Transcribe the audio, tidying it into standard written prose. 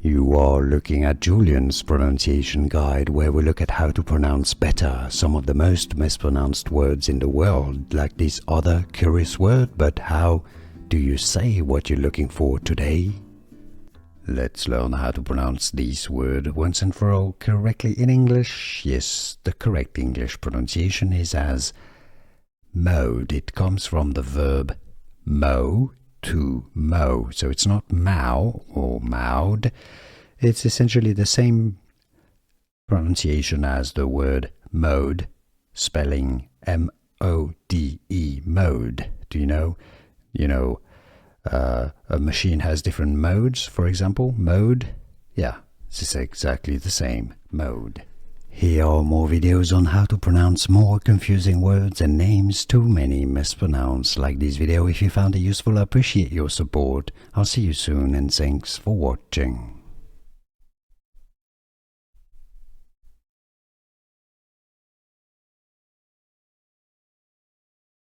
You are looking at Julian's pronunciation guide, where we look at how to pronounce better some of the most mispronounced words in the world, like this other curious word. But how do you say what you're looking for today? Let's learn how to pronounce this word once and for all correctly in English. Yes, the correct English pronunciation is as mowed. It comes from the verb mow, to mow. So it's not mow or mowed. It's essentially the same pronunciation as the word mode, spelling M-O-D-E, mode. Do you know? A machine has different modes, for example. Mode, yeah, it's exactly the same, mode. Here are more videos on how to pronounce more confusing words and names too many mispronounced. Like this video if you found it useful. I appreciate your support. I'll see you soon and thanks for watching.